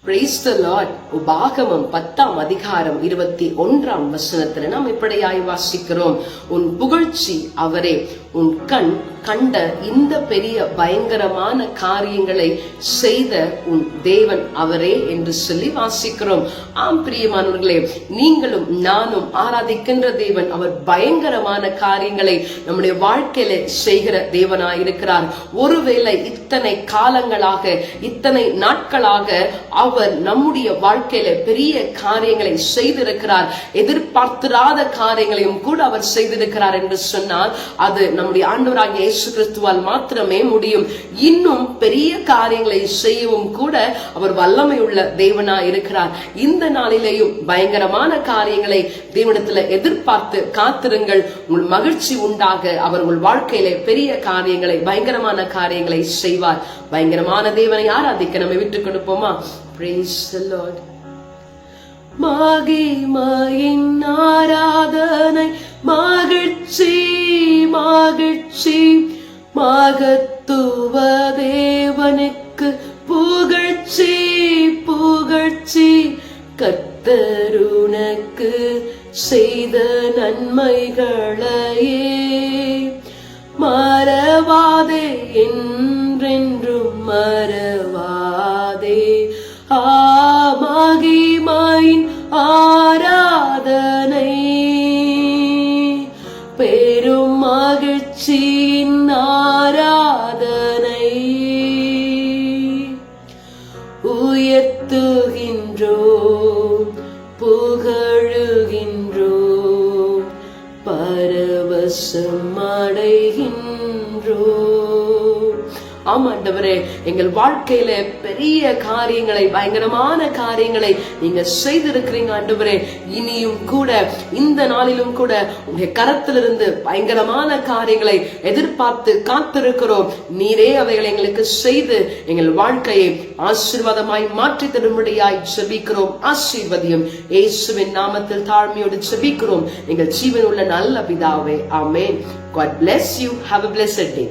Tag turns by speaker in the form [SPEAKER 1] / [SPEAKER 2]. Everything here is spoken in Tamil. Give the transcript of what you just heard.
[SPEAKER 1] Praise the Lord. உபாகமம் 10ஆம் அதிகாரம் 21ஆம் வசனத்தில் நாம் இப்படியாய் வாசிக்கிறோம். உன் புகழ்ச்சி அவரே, உன் கண் கண்ட இந்த பெரிய பயங்கரமான காரியங்களை செய்த உன் தேவன் அவரே என்று சொல்லி வாசிக்கிறோம். ஆம் பிரியமானவர்களே, நீங்களும் நானும் ஆராதிக்கின்ற தேவன் அவர் பயங்கரமான காரியங்களை நம்முடைய வாழ்க்கையில செய்கிற தேவனாயிருக்கிறார். ஒருவேளை இத்தனை காலங்களாக இத்தனை நாட்களாக அவர் நம்முடைய வாழ்க்கையில பெரிய காரியங்களை செய்திருக்கிறார், எதிர்பார்த்திராத காரியங்களையும் கூட அவர் செய்திருக்கிறார் என்று சொன்னால் அது நம்முடைய ஆண்டவராகிய இயேசு கிறிஸ்துவால் மாத்திரமே முடியும். இன்னும் பெரிய காரியங்களை செய்யவும் கூட அவர் வல்லமை உள்ள தேவனாய் இருக்கிறார். இந்த நாளிலேயும் பயங்கரமான காரியங்களை தேவனிடத்துல எதிர்பார்த்து காத்திருங்கள். உங்கள் மகிழ்ச்சி உண்டாக அவர் உங்கள் வாழ்க்கையிலே பெரிய காரியங்களை பயங்கரமான காரியங்களை செய்வார். பயங்கரமான தேவனை ஆராதிக்க நம்ம விட்டுக் கொடுப்போமா? Praise the Lord. மகிமையின் ஆராதனை, மகிழ்ச்சி மகிழ்ச்சி, மகத்துவ தேவனுக்கு புகழ்ச்சி புகழ்ச்சி, கர்த்தருனக்கு செய்த நன்மைகளையே மறவாதே, என்றென்றும் மறவாதே. மகிமையின் ஆராதனை, பெரும் மகிழ்ச்சியின் ஆராதனை, உயர்த்துகின்றோம் புகழுகின்றோம், பரவசம் அடைகின்றோம். ஆமாண்டவரே, எங்கள் வாழ்க்கையில பெரிய காரியங்களை பயங்கரமான காரியங்களை நீங்க செய்திருக்கிறீங்க ஆண்டவரே. இனியும் கூட இந்த நாளிலும் கூட உங்க கரத்திலிருந்து பயங்கரமான காரியங்களை எதிர்பார்த்து காத்திருக்கிறோம். நீரே அவைகளை எங்களுக்கு செய்து எங்கள் வாழ்க்கையை ஆசீர்வாதமாய் மாற்றி தரும்படியாய் ஜெபிக்கிறோம். ஆசீர்வதியும் இயேசுவின் நாமத்தில் தாழ்மையோடு ஜெபிக்கிறோம் எங்கள் ஜீவன் உள்ள நல்ல பிதாவே. ஆமென். God bless you. Have a blessed day.